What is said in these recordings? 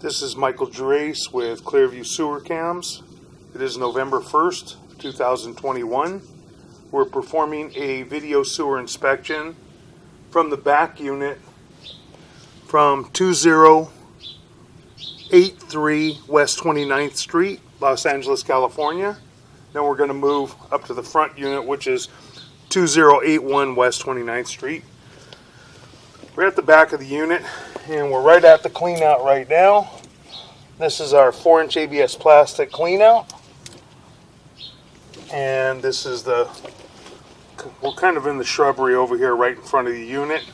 This is Michael Gerace with Clearview Sewer Cams. It is November 1st, 2021. We're performing a video sewer inspection from the back unit from 2083 West 29th Street, Los Angeles, California. Then we're going to move up to the front unit, which is 2081 West 29th Street. We're at the back of the unit and we're right at the clean out right now. This is our 4-inch ABS plastic clean out. And this is we're kind of in the shrubbery over here right in front of the unit.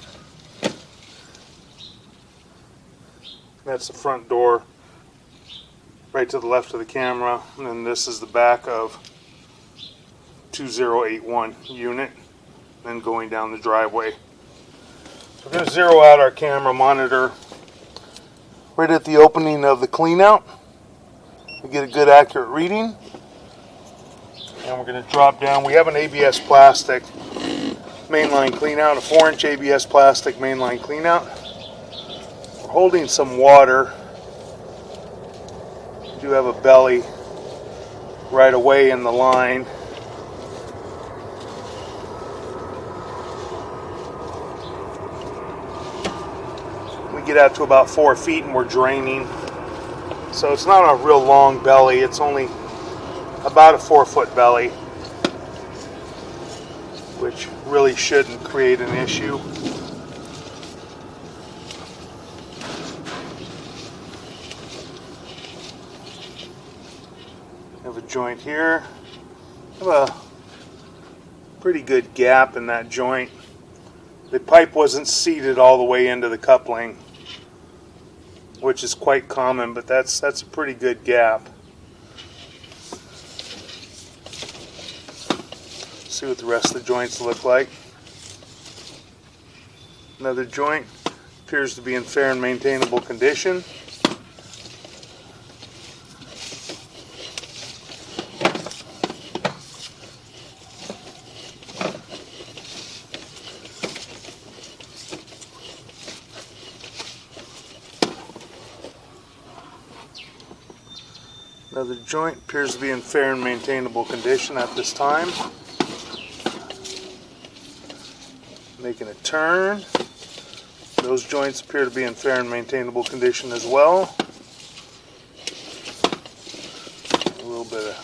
That's the front door right to the left of the camera. And then this is the back of 2081 unit. Then going down the driveway. We're going to zero out our camera monitor right at the opening of the clean out. We get a good accurate reading. And we're going to drop down. We have an ABS plastic mainline clean out, a 4-inch ABS plastic mainline clean out. We're holding some water. We do have a belly right away in the line. Get out to about 4 feet and we're draining, so it's not a real long belly, it's only about a 4-foot belly, which really shouldn't create an issue. Have a joint here, have a pretty good gap in that joint. The pipe wasn't seated all the way into the coupling, which is quite common, but that's a pretty good gap. See what the rest of the joints look like. Another joint appears to be in fair and maintainable condition. Another joint appears to be in fair and maintainable condition at this time. Making a turn. Those joints appear to be in fair and maintainable condition as well. A little bit of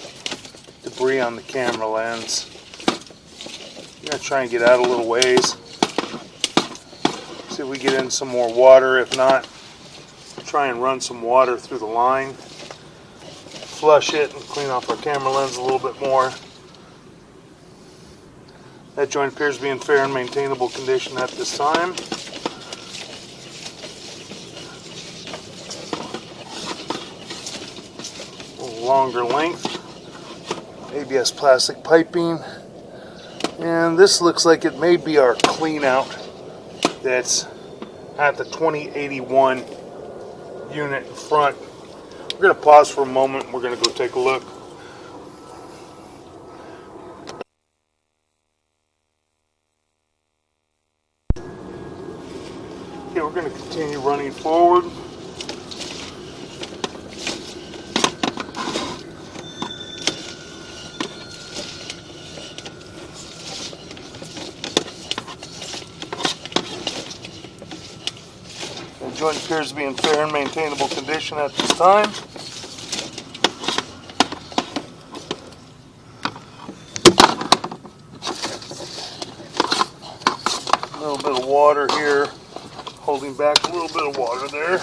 debris on the camera lens. I'm going to try and get out a little ways. See if we get in some more water. If not, try and run some water through the line. Flush it and clean off our camera lens a little bit more. That joint appears to be in fair and maintainable condition at this time. A little longer length. ABS plastic piping. And this looks like it may be our clean out that's at the 2081 unit in front. We're going to pause for a moment. We're going to go take a look. Okay, we're going to continue running forward. The joint appears to be in fair and maintainable condition at this time. A little bit of water here, holding back a little bit of water there.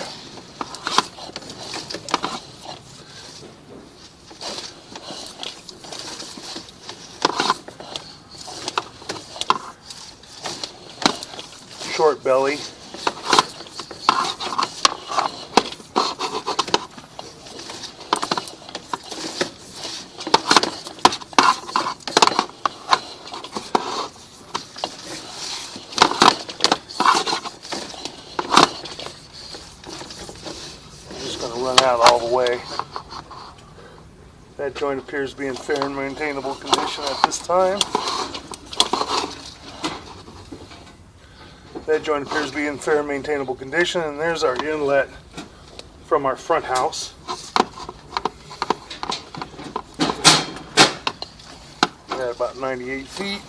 Short belly. Run out all the way. That joint appears to be in fair and maintainable condition at this time. That joint appears to be in fair and maintainable condition, and there's our inlet from our front house. At about 98 feet.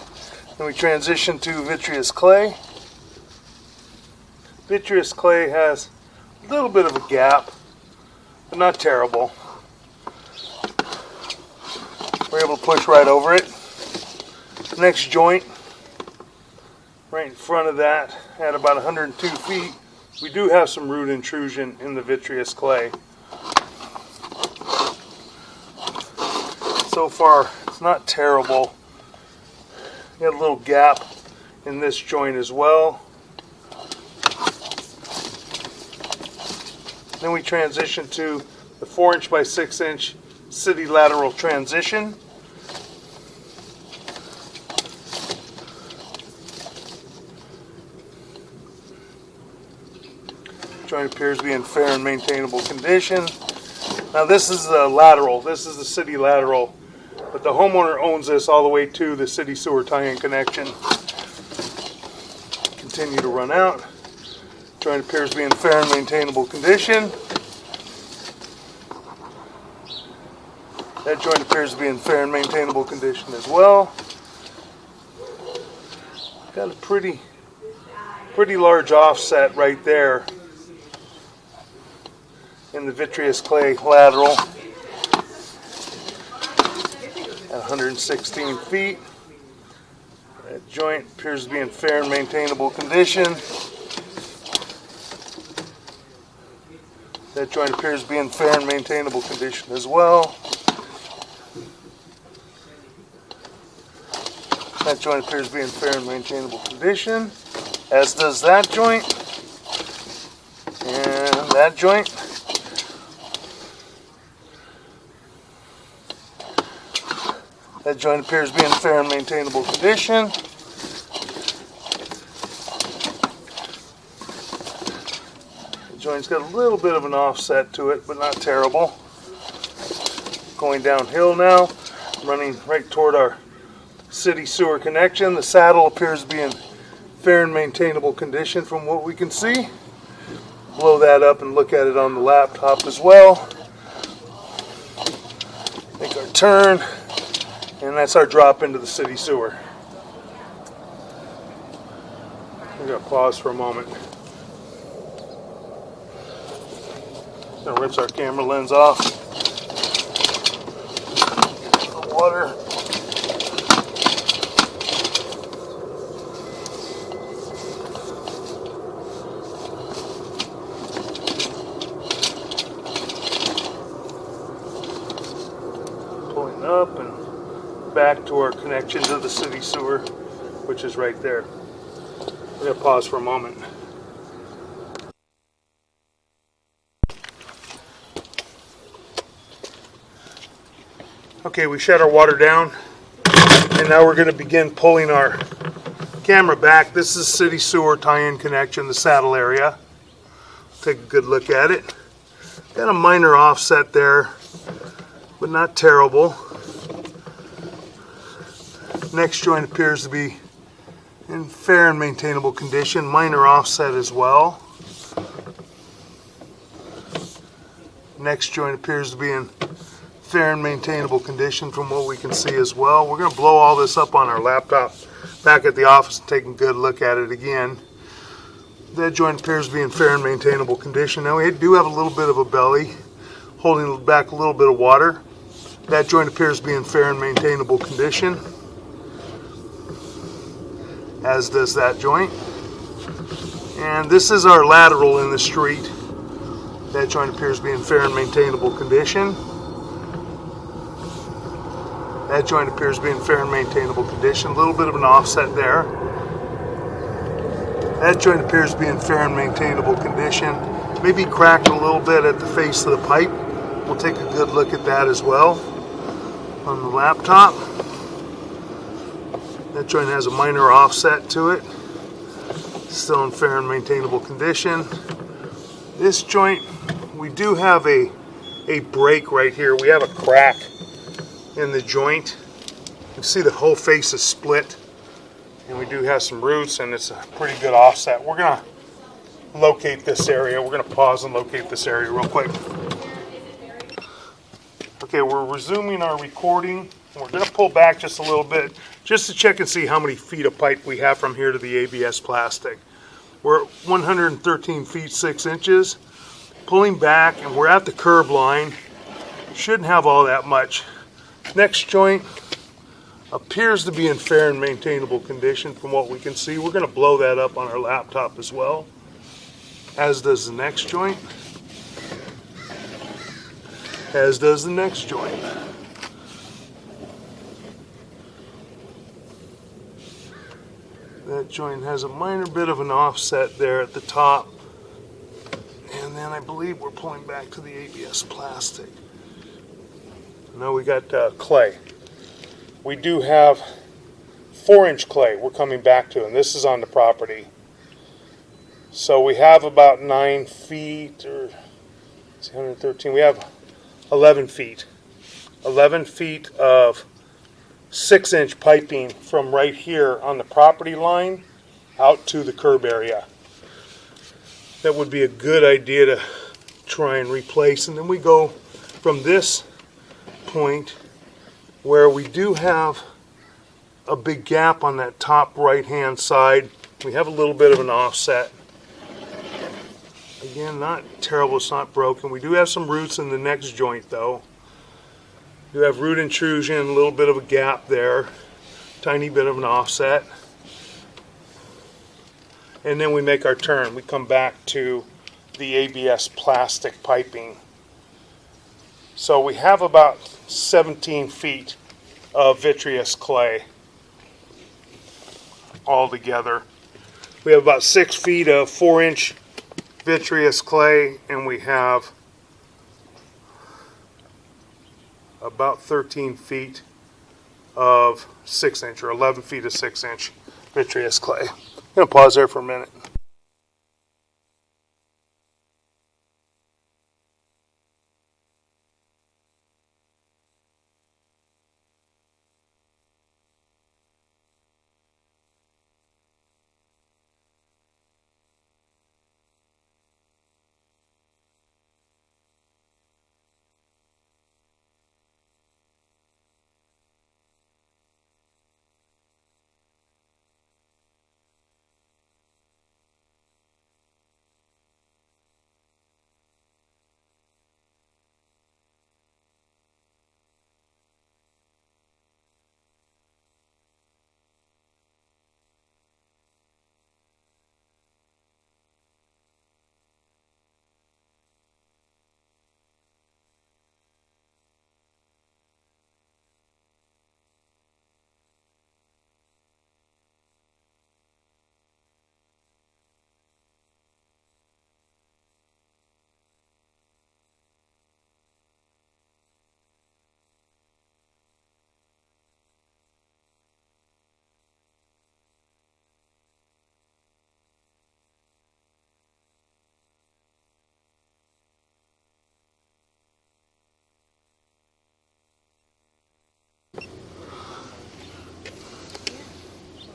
Then we transition to vitreous clay. Vitreous clay has a little bit of a gap, but not terrible. We're able to push right over it. Next joint, right in front of that, at about 102 feet, we do have some root intrusion in the vitreous clay. So far, it's not terrible. Got a little gap in this joint as well. Then we transition to the 4" by 6" city lateral transition. Joint appears to be in fair and maintainable condition. Now this is the lateral. This is the city lateral. But the homeowner owns this all the way to the city sewer tie-in connection. Continue to run out. Joint appears to be in fair and maintainable condition. That joint appears to be in fair and maintainable condition as well. Got a pretty large offset right there in the vitreous clay lateral. At 116 feet. That joint appears to be in fair and maintainable condition. That joint appears to be in fair and maintainable condition as well. That joint appears to be in fair and maintainable condition, as does that joint. And that joint. That joint appears to be in fair and maintainable condition. The joint's got a little bit of an offset to it, but not terrible. Going downhill now, running right toward our city sewer connection. The saddle appears to be in fair and maintainable condition from what we can see. Blow that up and look at it on the laptop as well. Make our turn. And that's our drop into the city sewer. We're going to pause for a moment. That rips our camera lens off. Get the water. Pulling up and back to our connection to the city sewer, which is right there. We're going to pause for a moment. Okay, we shut our water down, and now we're going to begin pulling our camera back. This is city sewer tie-in connection, the saddle area. Take a good look at it. Got a minor offset there, but not terrible. Next joint appears to be in fair and maintainable condition, minor offset as well. Next joint appears to be in fair and maintainable condition from what we can see as well. We're going to blow all this up on our laptop back at the office and take a good look at it again. That joint appears to be in fair and maintainable condition. Now we do have a little bit of a belly holding back a little bit of water. That joint appears to be in fair and maintainable condition, as does that joint. And this is our lateral in the street. That joint appears to be in fair and maintainable condition. That joint appears to be in fair and maintainable condition. A little bit of an offset there. That joint appears to be in fair and maintainable condition. Maybe cracked a little bit at the face of the pipe. We'll take a good look at that as well on the laptop. That joint has a minor offset to it. Still in fair and maintainable condition. This joint, we do have a break right here. We have a crack in the joint. You can see the whole face is split. And we do have some roots, and it's a pretty good offset. We're gonna locate this area. We're going to pause and locate this area real quick. Okay, we're resuming our recording. We're going to pull back just a little bit just to check and see how many feet of pipe we have from here to the ABS plastic. We're at 113 feet 6 inches. Pulling back, and we're at the curb line. Shouldn't have all that much. Next joint appears to be in fair and maintainable condition from what we can see. We're going to blow that up on our laptop as well, as does the next joint, as does the next joint. That joint has a minor bit of an offset there at the top. And then I believe we're pulling back to the ABS plastic. Now we got clay. We do have 4-inch clay we're coming back to, and this is on the property. So we have about 9 feet, or 113, we have 11 feet. 11 feet of 6-inch piping from right here on the property line out to the curb area. That would be a good idea to try and replace. And then we go from this point where we do have a big gap on that top right hand side. We have a little bit of an offset. Again, not terrible, it's not broken. We do have some roots in the next joint though. We do have root intrusion, a little bit of a gap there, tiny bit of an offset. And then we make our turn. We come back to the ABS plastic piping. So we have about 17 feet of vitreous clay all together. We have about 6 feet of 4-inch vitreous clay, and we have about 13 feet of 6-inch, or 11 feet of 6-inch vitreous clay. I'm going to pause there for a minute.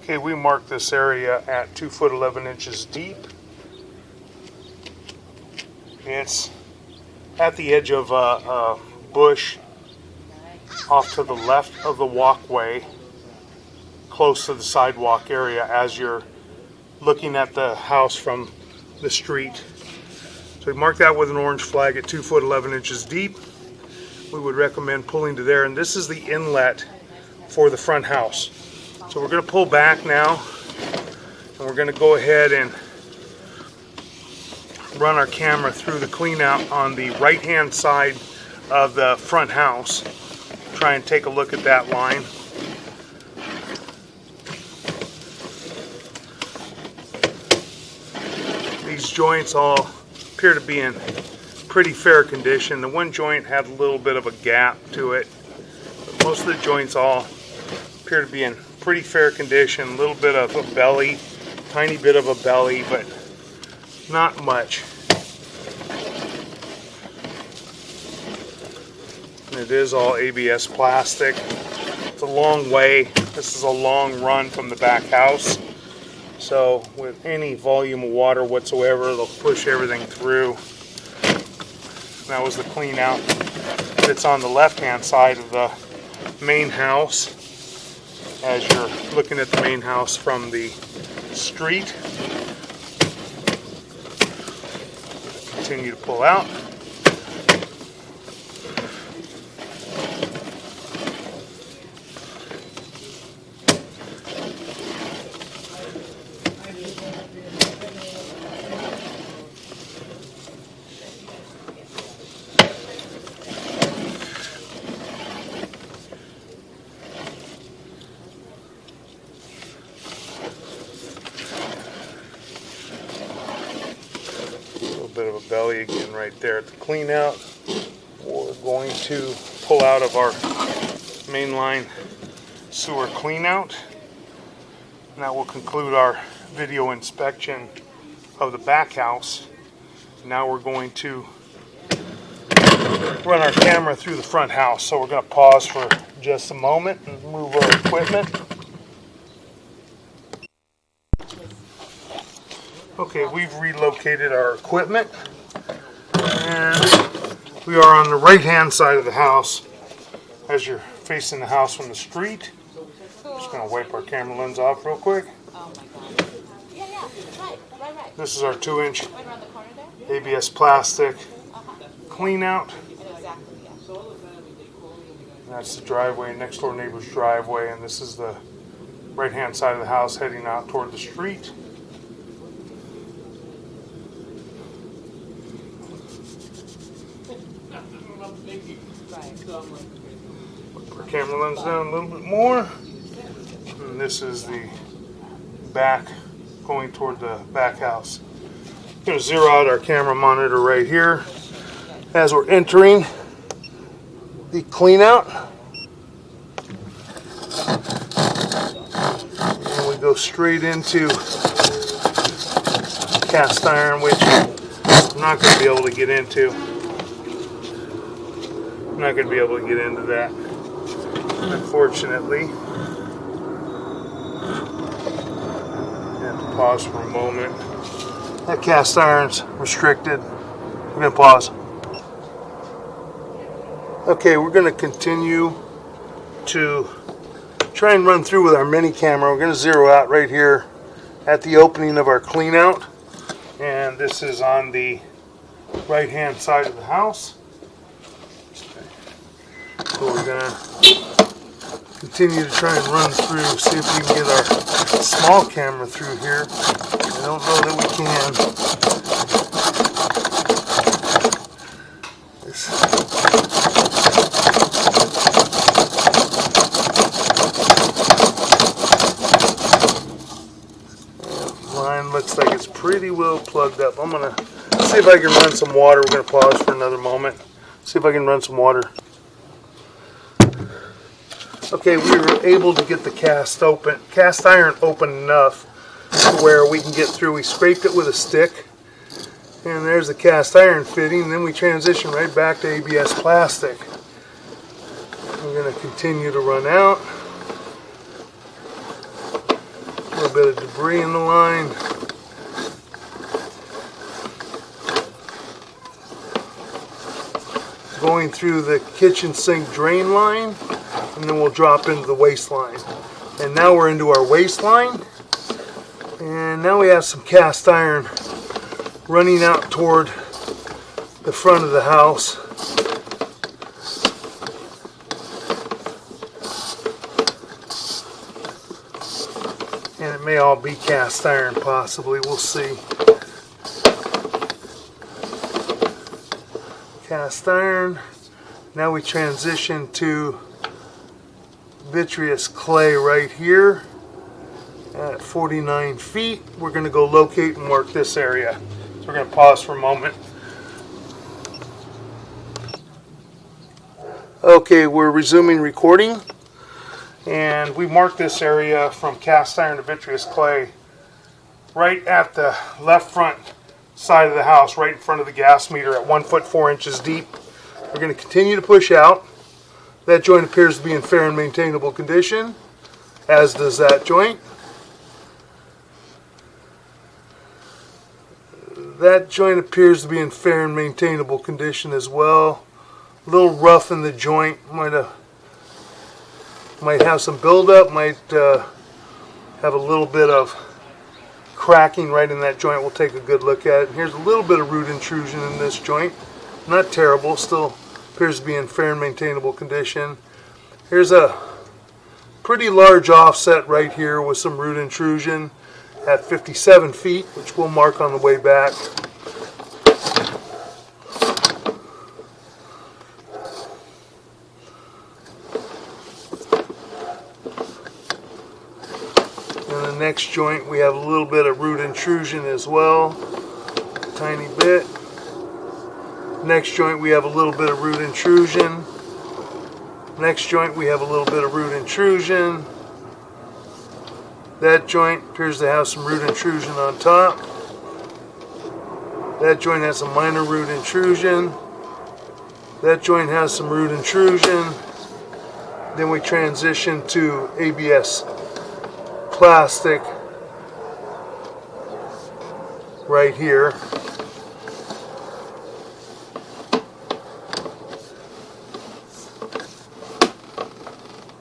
Okay, we marked this area at 2 foot 11 inches deep. It's at the edge of a bush off to the left of the walkway, close to the sidewalk area as you're looking at the house from the street. So we marked that with an orange flag at 2 foot 11 inches deep. We would recommend pulling to there, and this is the inlet for the front house. So we're going to pull back now, and we're going to go ahead and run our camera through the clean out on the right hand side of the front house. Try and take a look at that line. These joints all appear to be in pretty fair condition. The one joint had a little bit of a gap to it, but most of the joints all appear to be in pretty fair condition. A little bit of a belly, tiny bit of a belly, but not much. And it is all ABS plastic. It's a long way. This is a long run from the back house. So with any volume of water whatsoever, it'll push everything through. That was the clean out. It's on the left-hand side of the main house. As you're looking at the main house from the street, continue to pull out. Bit of a belly again right there at the clean out. We're going to pull out of our mainline sewer clean out, and that will conclude our video inspection of the back house. Now we're going to run our camera through the front house, so we're going to pause for just a moment and move our equipment. Okay, we've relocated our equipment, and we are on the right-hand side of the house as you're facing the house from the street. Just going to wipe our camera lens off real quick. Oh my God. Yeah, right. This is our 2-inch ABS plastic clean out. Exactly, yeah. That's the driveway, next door neighbor's driveway, and this is the right-hand side of the house heading out toward the street. Put our camera lens down a little bit more. And this is the back going toward the back house. I'm going to zero out our camera monitor right here as we're entering the clean out. And we go straight into cast iron, which I'm not going to be able to get into. I'm not going to be able to get into that, unfortunately. I have to pause for a moment. That cast iron's restricted. We're going to pause. Okay, we're going to continue to try and run through with our mini camera. We're going to zero out right here at the opening of our clean out. And this is on the right hand side of the house. So we're going to continue to try and run through, see if we can get our small camera through here. I don't know that we can. Line looks like it's pretty well plugged up. I'm going to see if I can run some water. We're going to pause for another moment. See if I can run some water. Okay, we were able to get the cast iron open enough to where we can get through. We scraped it with a stick, and there's the cast iron fitting, and then we transition right back to ABS plastic. We're going to continue to run out. A little bit of debris in the line. Going through the kitchen sink drain line, and then we'll drop into the waistline. And now we're into our waistline, and now we have some cast iron running out toward the front of the house. And it may all be cast iron, possibly. We'll see. Cast iron. Now we transition to vitreous clay right here at 49 feet. We're going to go locate and mark this area. So we're going to pause for a moment. Okay, we're resuming recording, and we marked this area from cast iron to vitreous clay right at the left front side of the house, right in front of the gas meter at 1 foot 4 inches deep. We're going to continue to push out. That joint appears to be in fair and maintainable condition, as does that joint. That joint appears to be in fair and maintainable condition as well. A little rough in the joint. Might have some buildup. Might have a little bit of cracking right in that joint. We'll take a good look at it. Here's a little bit of root intrusion in this joint. Not terrible. Still appears to be in fair and maintainable condition. Here's a pretty large offset right here with some root intrusion at 57 feet, which we'll mark on the way back. In the next joint we have a little bit of root intrusion as well, a tiny bit. Next joint we have a little bit of root intrusion. Next joint we have a little bit of root intrusion. That joint appears to have some root intrusion on top. That joint has some minor root intrusion. That joint has some root intrusion. Then we transition to ABS plastic right here.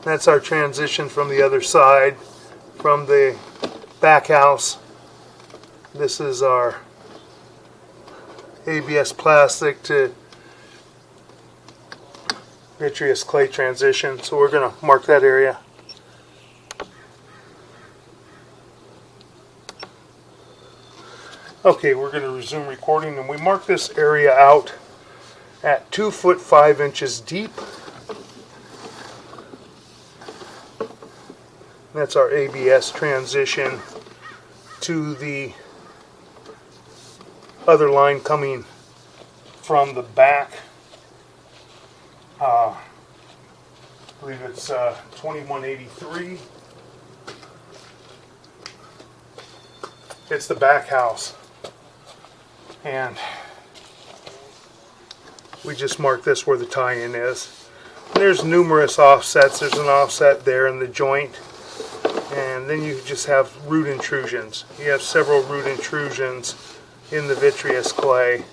That's our transition from the other side, from the back house. This is our ABS plastic to vitreous clay transition. So we're going to mark that area. Okay, we're going to resume recording, and we mark this area out at 2 foot 5 inches deep. That's our ABS transition to the other line coming from the back. I believe it's 2183. It's the back house. And we just marked this where the tie-in is. And there's numerous offsets. There's an offset there in the joint. And then you just have root intrusions. You have several root intrusions in the vitreous clay.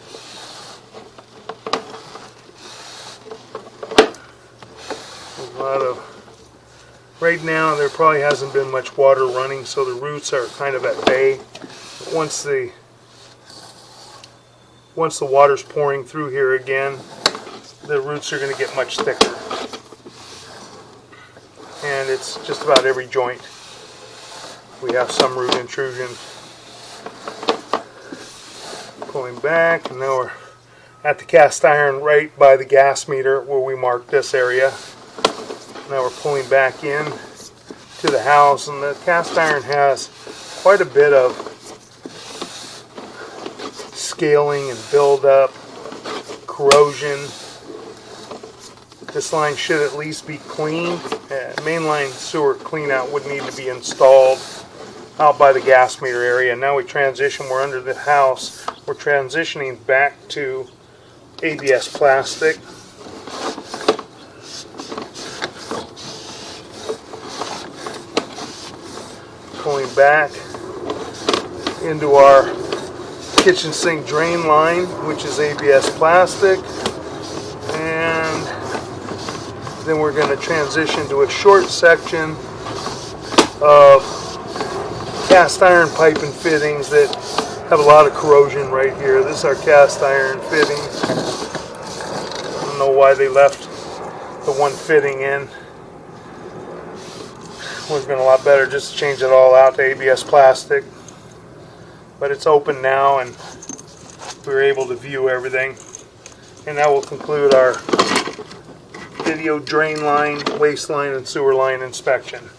A lot of, right now there probably hasn't been much water running, so the roots are kind of at bay. Once the water's pouring through here again, the roots are going to get much thicker. And it's just about every joint we have some root intrusion. Pulling back, and now we're at the cast iron right by the gas meter where we marked this area. Now we're pulling back in to the house, and the cast iron has quite a bit of scaling and buildup, corrosion. This line should at least be cleaned. Mainline sewer cleanout would need to be installed out by the gas meter area. Now we transition, we're under the house. We're transitioning back to ABS plastic. Pulling back into our kitchen sink drain line, which is ABS plastic. And then we're going to transition to a short section of cast iron pipe and fittings that have a lot of corrosion right here. This is our cast iron fitting. I don't know why they left the one fitting in. Would have been a lot better just to change it all out to ABS plastic. But it's open now and we were able to view everything. And that will conclude our video drain line, waste line, and sewer line inspection.